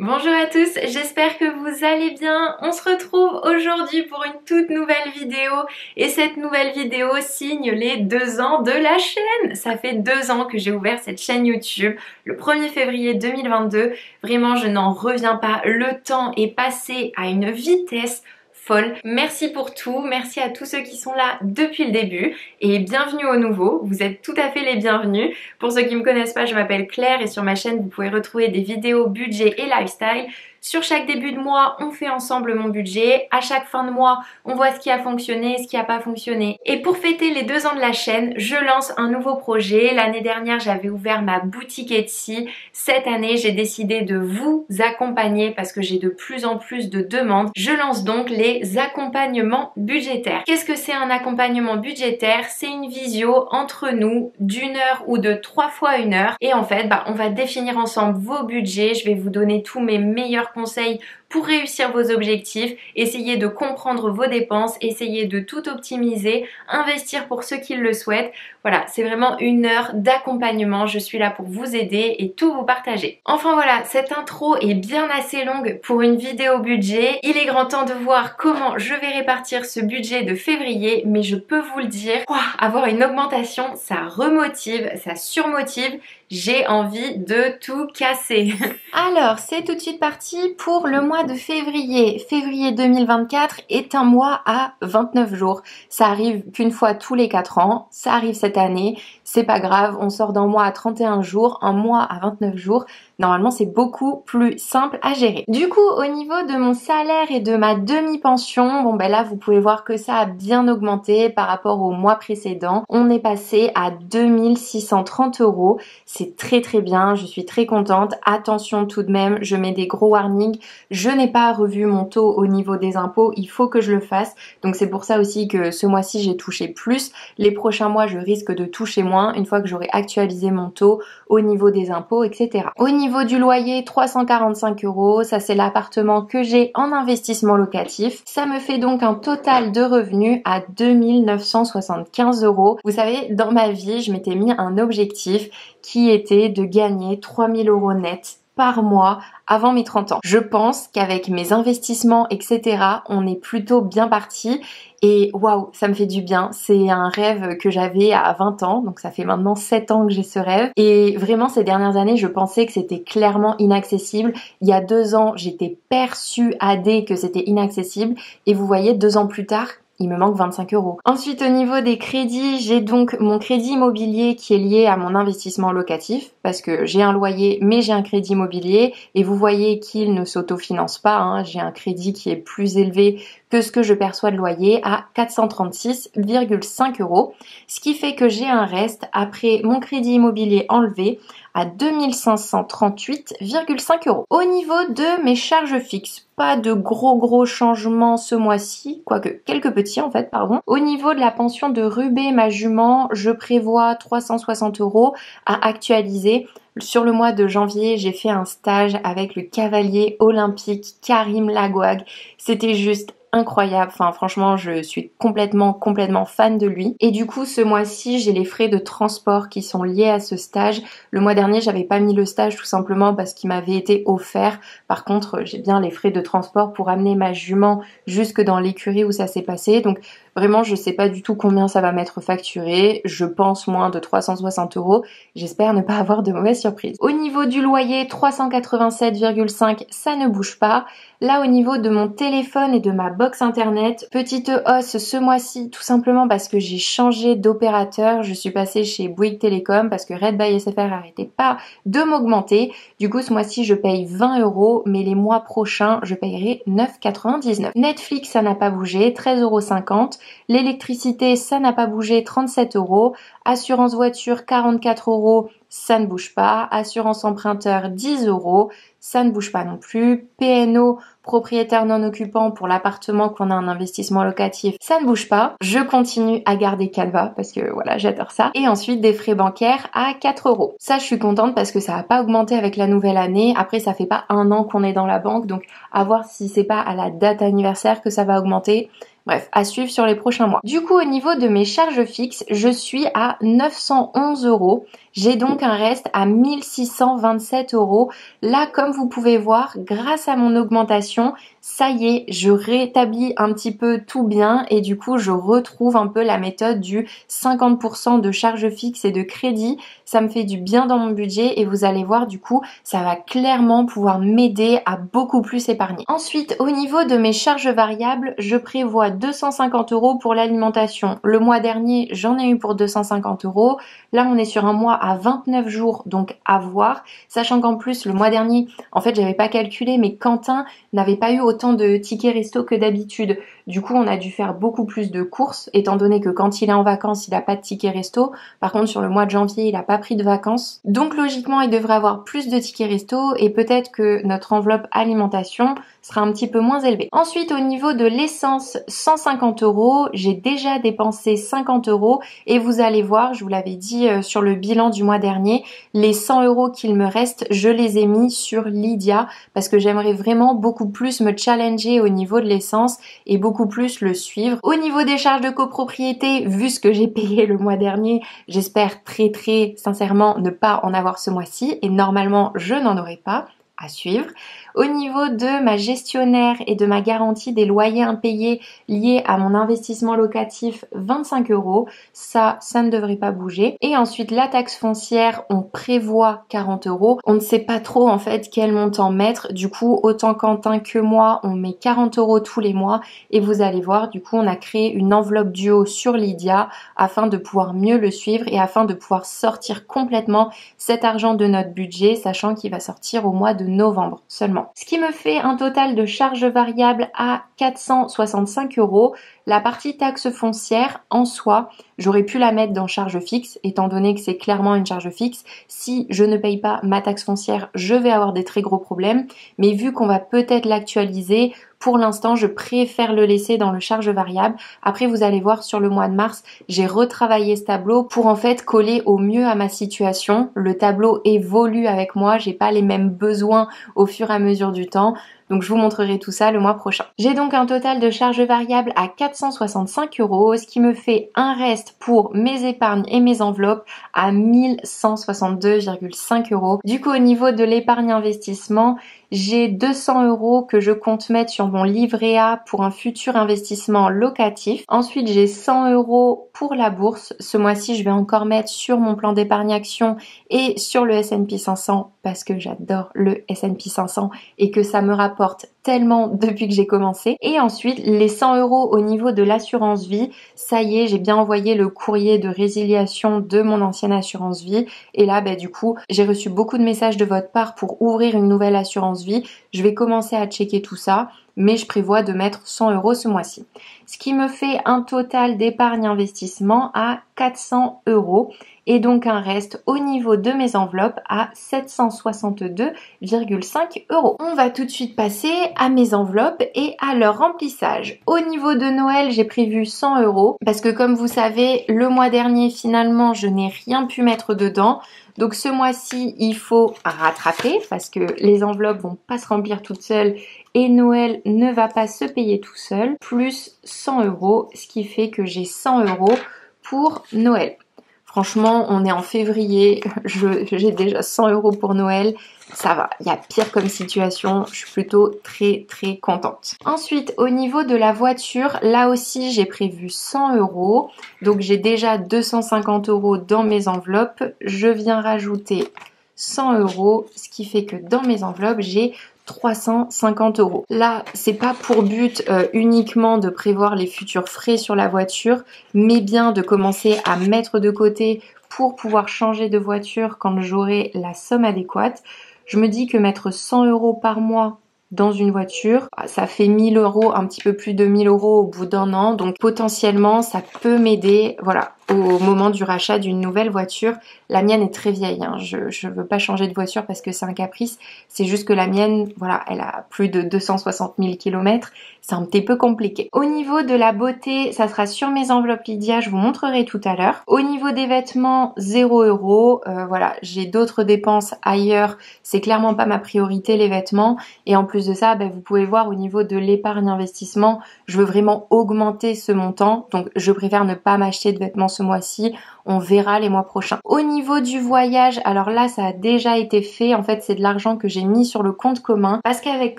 Bonjour à tous, j'espère que vous allez bien. On se retrouve aujourd'hui pour une toute nouvelle vidéo et cette nouvelle vidéo signe les 2 ans de la chaîne. Ça fait 2 ans que j'ai ouvert cette chaîne YouTube le 1er février 2022. Vraiment, je n'en reviens pas. Le temps est passé à une vitesse folle. Merci pour tout, merci à tous ceux qui sont là depuis le début et bienvenue aux nouveaux, vous êtes tout à fait les bienvenus. Pour ceux qui ne me connaissent pas, je m'appelle Claire et sur ma chaîne vous pouvez retrouver des vidéos budget et lifestyle. Sur chaque début de mois, on fait ensemble mon budget. À chaque fin de mois, on voit ce qui a fonctionné, ce qui n'a pas fonctionné. Et pour fêter les 2 ans de la chaîne, je lance un nouveau projet. L'année dernière, j'avais ouvert ma boutique Etsy. Cette année, j'ai décidé de vous accompagner parce que j'ai de plus en plus de demandes. Je lance donc les accompagnements budgétaires. Qu'est-ce que c'est un accompagnement budgétaire? C'est une visio entre nous d'1 heure ou de 3 fois 1 heure. Et en fait, on va définir ensemble vos budgets. Je vais vous donner tous mes meilleurs conseils pour réussir vos objectifs, essayer de comprendre vos dépenses, essayer de tout optimiser, investir pour ceux qui le souhaitent. Voilà, c'est vraiment 1 heure d'accompagnement. Je suis là pour vous aider et tout vous partager. Enfin voilà, cette intro est bien assez longue pour une vidéo budget. Il est grand temps de voir comment je vais répartir ce budget de février, mais je peux vous le dire, avoir une augmentation, ça remotive, ça surmotive. J'ai envie de tout casser. Alors, c'est tout de suite parti pour le mois de février. Février 2024 est un mois à 29 jours. Ça arrive qu'une fois tous les 4 ans. Ça arrive cette année. C'est pas grave, on sort d'un mois à 31 jours, un mois à 29 jours. Normalement, c'est beaucoup plus simple à gérer. Du coup, au niveau de mon salaire et de ma demi-pension, là, vous pouvez voir que ça a bien augmenté par rapport au mois précédent. On est passé à 2630 €. C'est très très bien, je suis très contente. Attention tout de même, je mets des gros warnings. Je n'ai pas revu mon taux au niveau des impôts, il faut que je le fasse. Donc c'est pour ça aussi que ce mois-ci, j'ai touché plus. Les prochains mois, je risque de toucher moins une fois que j'aurai actualisé mon taux au niveau des impôts, etc. Au niveau du loyer, 345 €, ça c'est l'appartement que j'ai en investissement locatif. Ça me fait donc un total de revenus à 2975 €. Vous savez, dans ma vie, je m'étais mis un objectif qui était de gagner 3000 € net par mois avant mes 30 ans. Je pense qu'avec mes investissements, etc., on est plutôt bien parti. Et waouh, ça me fait du bien. C'est un rêve que j'avais à 20 ans, donc ça fait maintenant 7 ans que j'ai ce rêve. Et vraiment, ces dernières années, je pensais que c'était clairement inaccessible. Il y a 2 ans, j'étais persuadée que c'était inaccessible. Et vous voyez, 2 ans plus tard, il me manque 25 €. Ensuite, au niveau des crédits, j'ai donc mon crédit immobilier qui est lié à mon investissement locatif parce que j'ai un loyer mais j'ai un crédit immobilier et vous voyez qu'il ne s'autofinance pas, hein. J'ai un crédit qui est plus élevé que ce que je perçois de loyer à 436,5 €, ce qui fait que j'ai un reste après mon crédit immobilier enlevé à 2538,5 €. Au niveau de mes charges fixes, pas de gros changements ce mois-ci, quoique quelques petits en fait, pardon. Au niveau de la pension de Rubé, ma jument, je prévois 360 € à actualiser. Sur le mois de janvier, j'ai fait un stage avec le cavalier olympique Karim Lagouag. C'était juste incroyable, enfin franchement je suis complètement fan de lui. Et du coup ce mois-ci j'ai les frais de transport qui sont liés à ce stage. Le mois dernier j'avais pas mis le stage tout simplement parce qu'il m'avait été offert. Par contre j'ai bien les frais de transport pour amener ma jument jusque dans l'écurie où ça s'est passé. Donc vraiment je sais pas du tout combien ça va m'être facturé. Je pense moins de 360 €. J'espère ne pas avoir de mauvaises surprises. Au niveau du loyer, 387,5, ça ne bouge pas. Là au niveau de mon téléphone et de ma box internet, petite hausse ce mois-ci tout simplement parce que j'ai changé d'opérateur. Je suis passée chez Bouygues Télécom parce que Red by SFR n'arrêtait pas de m'augmenter. Du coup ce mois-ci je paye 20 €, mais les mois prochains je payerai 9,99 €. Netflix ça n'a pas bougé, 13,50 €. L'électricité ça n'a pas bougé, 37 €. Assurance voiture 44 €, ça ne bouge pas. Assurance emprunteur 10 €, ça ne bouge pas non plus. PNO, propriétaire non occupant pour l'appartement qu'on a en investissement locatif, ça ne bouge pas. Je continue à garder Canva parce que voilà, j'adore ça. Et ensuite des frais bancaires à 4 €. Ça, je suis contente parce que ça va pas augmenter avec la nouvelle année. Après, ça fait pas 1 an qu'on est dans la banque, donc à voir si c'est pas à la date anniversaire que ça va augmenter. Bref, à suivre sur les prochains mois. Du coup, au niveau de mes charges fixes, je suis à 911 €. J'ai donc un reste à 1627 €. Là, comme vous pouvez voir, grâce à mon augmentation, ça y est, je rétablis un petit peu tout bien et du coup, je retrouve un peu la méthode du 50% de charges fixes et de crédit. Ça me fait du bien dans mon budget et vous allez voir, du coup, ça va clairement pouvoir m'aider à beaucoup plus épargner. Ensuite, au niveau de mes charges variables, je prévois 250 € pour l'alimentation. Le mois dernier, j'en ai eu pour 250 €. Là, on est sur un mois à 29 jours, donc à voir. Sachant qu'en plus, le mois dernier, en fait, j'avais pas calculé, mais Quentin n'avait pas eu autant de tickets resto que d'habitude. Du coup, on a dû faire beaucoup plus de courses, étant donné que quand il est en vacances, il n'a pas de tickets resto. Par contre, sur le mois de janvier, il n'a pas pris de vacances. Donc, logiquement, il devrait avoir plus de tickets resto et peut-être que notre enveloppe alimentation sera un petit peu moins élevée. Ensuite, au niveau de l'essence, 150 €. J'ai déjà dépensé 50 € et vous allez voir, je vous l'avais dit sur le bilan du mois dernier, les 100 € qu'il me reste, je les ai mis sur Lydia parce que j'aimerais vraiment beaucoup plus me challenger au niveau de l'essence et beaucoup plus le suivre. Au niveau des charges de copropriété, vu ce que j'ai payé le mois dernier, j'espère très sincèrement ne pas en avoir ce mois-ci et normalement je n'en aurai pas. À suivre. Au niveau de ma gestionnaire et de ma garantie des loyers impayés liés à mon investissement locatif, 25 €. Ça ne devrait pas bouger. Et ensuite, la taxe foncière, on prévoit 40 €. On ne sait pas trop en fait quel montant mettre. Du coup, autant Quentin que moi, on met 40 € tous les mois. Et vous allez voir, du coup, on a créé une enveloppe duo sur Lydia afin de pouvoir mieux le suivre et afin de pouvoir sortir complètement cet argent de notre budget, sachant qu'il va sortir au mois de novembre seulement. Ce qui me fait un total de charges variables à 465 €. La partie taxe foncière, en soi, j'aurais pu la mettre dans charge fixe, étant donné que c'est clairement une charge fixe. Si je ne paye pas ma taxe foncière, je vais avoir des très gros problèmes. Mais vu qu'on va peut-être l'actualiser, pour l'instant, je préfère le laisser dans le charge variable. Après, vous allez voir sur le mois de mars, j'ai retravaillé ce tableau pour en fait coller au mieux à ma situation. Le tableau évolue avec moi, j'ai pas les mêmes besoins au fur et à mesure du temps. Donc je vous montrerai tout ça le mois prochain. J'ai donc un total de charges variables à 465 €, ce qui me fait un reste pour mes épargnes et mes enveloppes à 1162,5 €. Du coup, au niveau de l'épargne investissement, j'ai 200 € que je compte mettre sur mon livret A pour un futur investissement locatif. Ensuite, j'ai 100 € pour la bourse. Ce mois-ci, je vais encore mettre sur mon plan d'épargne action et sur le S&P 500 parce que j'adore le S&P 500 et que ça me rapporte tellement depuis que j'ai commencé. Et ensuite, les 100 € au niveau de l'assurance vie, ça y est, j'ai bien envoyé le courrier de résiliation de mon ancienne assurance vie. Et là, du coup, j'ai reçu beaucoup de messages de votre part pour ouvrir une nouvelle assurance vie. Je vais commencer à checker tout ça, mais je prévois de mettre 100 € ce mois-ci. Ce qui me fait un total d'épargne investissement à 400 € et donc un reste au niveau de mes enveloppes à 762,5 €. On va tout de suite passer à mes enveloppes et à leur remplissage. Au niveau de Noël, j'ai prévu 100 € parce que comme vous savez, le mois dernier, finalement, je n'ai rien pu mettre dedans. Donc ce mois-ci, il faut rattraper parce que les enveloppes vont pas se remplir toutes seules et Noël ne va pas se payer tout seul. Plus 100 €, ce qui fait que j'ai 100 € pour Noël. Franchement, on est en février, j'ai déjà 100 € pour Noël. Ça va, il y a pire comme situation, je suis plutôt très contente. Ensuite, au niveau de la voiture, là aussi j'ai prévu 100 €. Donc j'ai déjà 250 € dans mes enveloppes. Je viens rajouter 100 €, ce qui fait que dans mes enveloppes, j'ai 350 €. Là, c'est pas pour but uniquement de prévoir les futurs frais sur la voiture, mais bien de commencer à mettre de côté pour pouvoir changer de voiture quand j'aurai la somme adéquate. Je me dis que mettre 100 € par mois dans une voiture, ça fait 1000 €, un petit peu plus de 1000 € au bout d'un an. Donc potentiellement, ça peut m'aider, voilà, au moment du rachat d'une nouvelle voiture. La mienne est très vieille, hein. Je veux pas changer de voiture parce que c'est un caprice. C'est juste que la mienne, voilà, elle a plus de 260 000 km. C'est un petit peu compliqué. Au niveau de la beauté, ça sera sur mes enveloppes Lydia, je vous montrerai tout à l'heure. Au niveau des vêtements, 0 €. Voilà, j'ai d'autres dépenses ailleurs. C'est clairement pas ma priorité, les vêtements. Et en plus de ça, ben, vous pouvez voir au niveau de l'épargne investissement, je veux vraiment augmenter ce montant. Donc je préfère ne pas m'acheter de vêtements ce mois-ci. On verra les mois prochains. Au niveau du voyage, alors là ça a déjà été fait. En fait c'est de l'argent que j'ai mis sur le compte commun. Parce qu'avec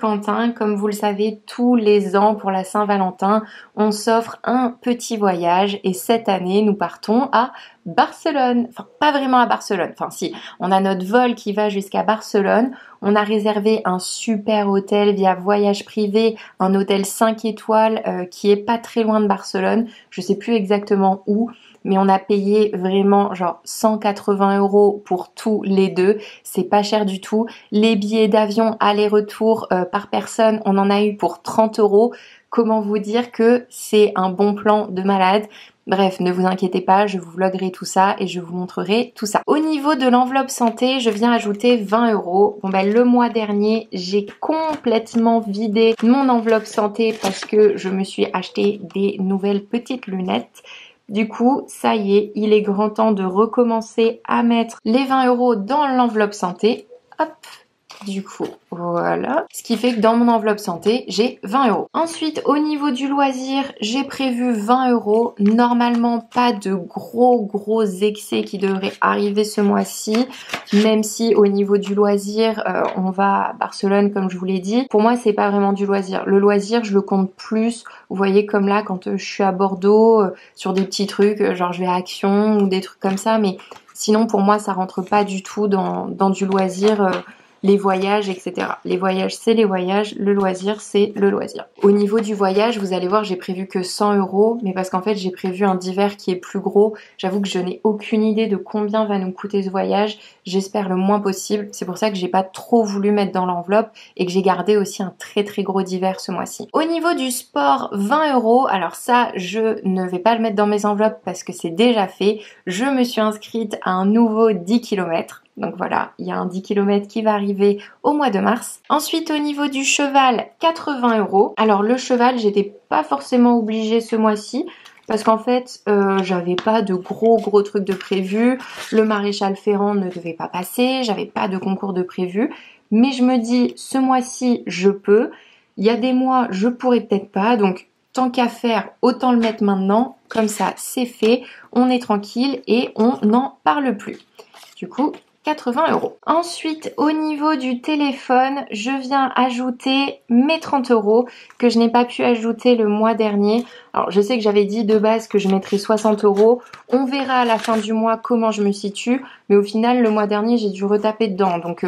Quentin, comme vous le savez, tous les ans pour la Saint-Valentin, on s'offre un petit voyage. Et cette année, nous partons à Barcelone. Enfin pas vraiment à Barcelone. Enfin si, on a notre vol qui va jusqu'à Barcelone. On a réservé un super hôtel via voyage privé, un hôtel 5 étoiles qui est pas très loin de Barcelone. Je sais plus exactement où. Mais on a payé vraiment genre 180 € pour tous les deux. C'est pas cher du tout. Les billets d'avion aller-retour par personne, on en a eu pour 30 €. Comment vous dire que c'est un bon plan de malade. Bref, ne vous inquiétez pas, je vous vloguerai tout ça et je vous montrerai tout ça. Au niveau de l'enveloppe santé, je viens ajouter 20 €. Bon ben le mois dernier, j'ai complètement vidé mon enveloppe santé parce que je me suis acheté des nouvelles petites lunettes. Du coup, ça y est, il est grand temps de recommencer à mettre les 20 € dans l'enveloppe santé. Hop, du coup, voilà. Ce qui fait que dans mon enveloppe santé, j'ai 20 €. Ensuite, au niveau du loisir, j'ai prévu 20 €. Normalement, pas de gros excès qui devraient arriver ce mois-ci. Même si au niveau du loisir, on va à Barcelone, comme je vous l'ai dit. Pour moi, c'est pas vraiment du loisir. Le loisir, je le compte plus. Vous voyez, comme là, quand je suis à Bordeaux, sur des petits trucs, genre je vais à Action ou des trucs comme ça. Mais sinon, pour moi, ça rentre pas du tout dans du loisir. Les voyages, etc. Les voyages, c'est les voyages. Le loisir, c'est le loisir. Au niveau du voyage, vous allez voir, j'ai prévu que 100 €. Mais parce qu'en fait, j'ai prévu un divers qui est plus gros. J'avoue que je n'ai aucune idée de combien va nous coûter ce voyage. J'espère le moins possible. C'est pour ça que j'ai pas trop voulu mettre dans l'enveloppe. Et que j'ai gardé aussi un très gros divers ce mois-ci. Au niveau du sport, 20 €. Alors ça, je ne vais pas le mettre dans mes enveloppes parce que c'est déjà fait. Je me suis inscrite à un nouveau 10 km. Donc voilà, il y a un 10 km qui va arriver au mois de mars. Ensuite, au niveau du cheval, 80 €. Alors le cheval, j'étais pas forcément obligée ce mois-ci. Parce qu'en fait, j'avais pas de gros trucs de prévu. Le maréchal Ferrand ne devait pas passer. J'avais pas de concours de prévu. Mais je me dis, ce mois-ci, je peux. Il y a des mois, je pourrais peut-être pas. Donc, tant qu'à faire, autant le mettre maintenant. Comme ça, c'est fait. On est tranquille et on n'en parle plus. Du coup, 80 €. Ensuite, au niveau du téléphone, je viens ajouter mes 30 € que je n'ai pas pu ajouter le mois dernier. Alors, je sais que j'avais dit de base que je mettrais 60 €. On verra à la fin du mois comment je me situe. Mais au final, le mois dernier, j'ai dû retaper dedans. Donc,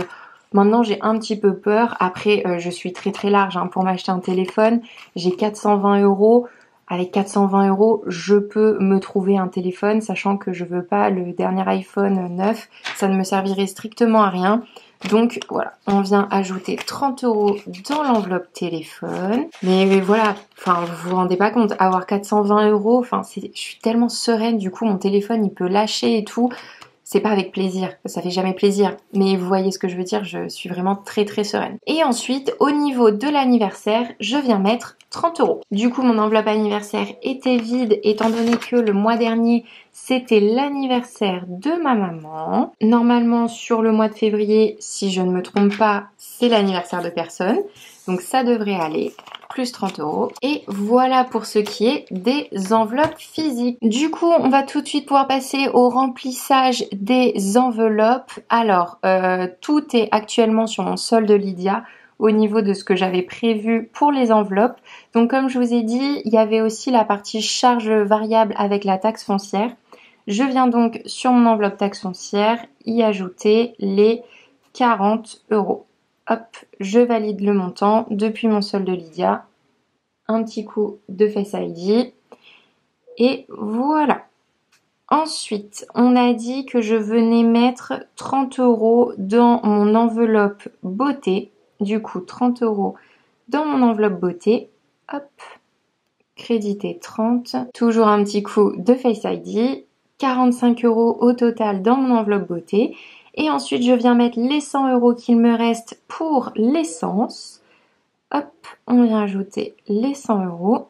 maintenant, j'ai un petit peu peur. Après, je suis très large hein, pour m'acheter un téléphone. J'ai 420 €. Avec 420 €, je peux me trouver un téléphone, sachant que je veux pas le dernier iPhone 9. Ça ne me servirait strictement à rien. Donc voilà, on vient ajouter 30 € dans l'enveloppe téléphone. Mais voilà, enfin vous vous rendez pas compte, avoir 420 €, enfin je suis tellement sereine, du coup mon téléphone il peut lâcher et tout. C'est pas avec plaisir, ça fait jamais plaisir, mais vous voyez ce que je veux dire, je suis vraiment très sereine. Et ensuite, au niveau de l'anniversaire, je viens mettre 30 €. Du coup, mon enveloppe anniversaire était vide, étant donné que le mois dernier, c'était l'anniversaire de ma maman. Normalement, sur le mois de février, si je ne me trompe pas, c'est l'anniversaire de personne. Donc ça devrait aller. Plus 30 €. Et voilà pour ce qui est des enveloppes physiques. Du coup, on va tout de suite pouvoir passer au remplissage des enveloppes. Alors, tout est actuellement sur mon solde Lydia au niveau de ce que j'avais prévu pour les enveloppes. Donc comme je vous ai dit, il y avait aussi la partie charge variable avec la taxe foncière. Je viens donc sur mon enveloppe taxe foncière y ajouter les 40 €. Hop, je valide le montant depuis mon solde Lydia. Un petit coup de Face ID. Et voilà. Ensuite, on a dit que je venais mettre 30 € dans mon enveloppe beauté. Du coup, 30 € dans mon enveloppe beauté. Hop. Crédité 30. Toujours un petit coup de Face ID. 45 € au total dans mon enveloppe beauté. Et ensuite, je viens mettre les 100 € qu'il me reste pour l'essence. Hop, on vient ajouter les 100 €.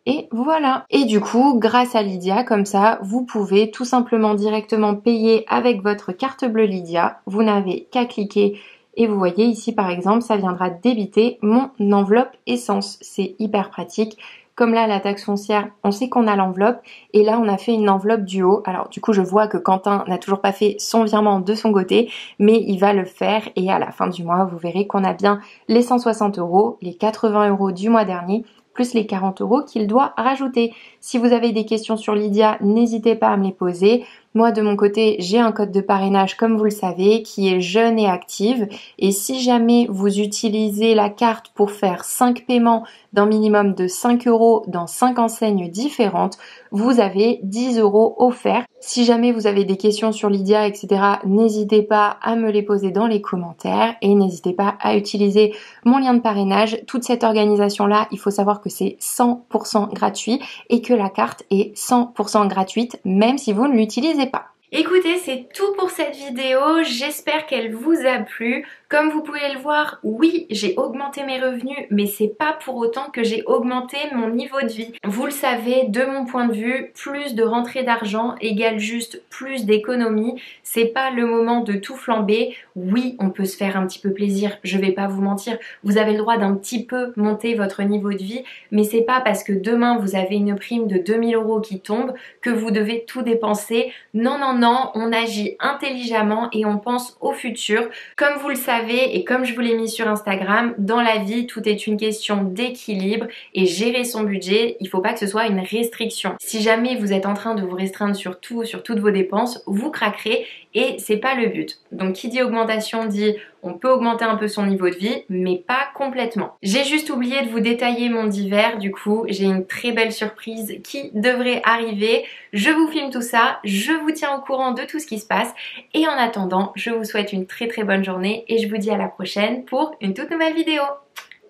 Et voilà. Et du coup, grâce à Lydia, comme ça, vous pouvez tout simplement directement payer avec votre carte bleue Lydia. Vous n'avez qu'à cliquer et vous voyez ici par exemple, ça viendra débiter mon enveloppe essence. C'est hyper pratique. Comme là, la taxe foncière, on sait qu'on a l'enveloppe et là, on a fait une enveloppe du haut. Alors du coup, je vois que Quentin n'a toujours pas fait son virement de son côté, mais il va le faire et à la fin du mois, vous verrez qu'on a bien les 160 €, les 80 € du mois dernier, plus les 40 € qu'il doit rajouter. Si vous avez des questions sur Lydia, n'hésitez pas à me les poser. Moi, de mon côté, j'ai un code de parrainage, comme vous le savez, qui est jeune et active. Et si jamais vous utilisez la carte pour faire 5 paiements d'un minimum de 5 € dans 5 enseignes différentes, vous avez 10 € offerts. Si jamais vous avez des questions sur Lydia, etc., n'hésitez pas à me les poser dans les commentaires et n'hésitez pas à utiliser mon lien de parrainage. Toute cette organisation-là, il faut savoir que c'est 100% gratuit et que la carte est 100% gratuite, même si vous ne l'utilisez pas. Écoutez, c'est tout pour cette vidéo, j'espère qu'elle vous a plu. Comme vous pouvez le voir, oui, j'ai augmenté mes revenus, mais c'est pas pour autant que j'ai augmenté mon niveau de vie. Vous le savez, de mon point de vue, plus de rentrée d'argent égale juste plus d'économie. C'est pas le moment de tout flamber. Oui, on peut se faire un petit peu plaisir, je vais pas vous mentir. Vous avez le droit d'un petit peu monter votre niveau de vie, mais c'est pas parce que demain vous avez une prime de 2000 € qui tombe que vous devez tout dépenser. Non, non, non, on agit intelligemment et on pense au futur. Comme vous le savez et comme je vous l'ai mis sur Instagram, dans la vie, tout est une question d'équilibre et gérer son budget, il faut pas que ce soit une restriction. Si jamais vous êtes en train de vous restreindre sur tout, sur toutes vos dépenses, vous craquerez et c'est pas le but. Donc qui dit augmentation dit on peut augmenter un peu son niveau de vie, mais pas complètement. J'ai juste oublié de vous détailler mon d'hiver, du coup j'ai une très belle surprise qui devrait arriver. Je vous filme tout ça, je vous tiens au courant de tout ce qui se passe et en attendant, je vous souhaite une très bonne journée et je vous dis à la prochaine pour une toute nouvelle vidéo.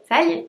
Salut!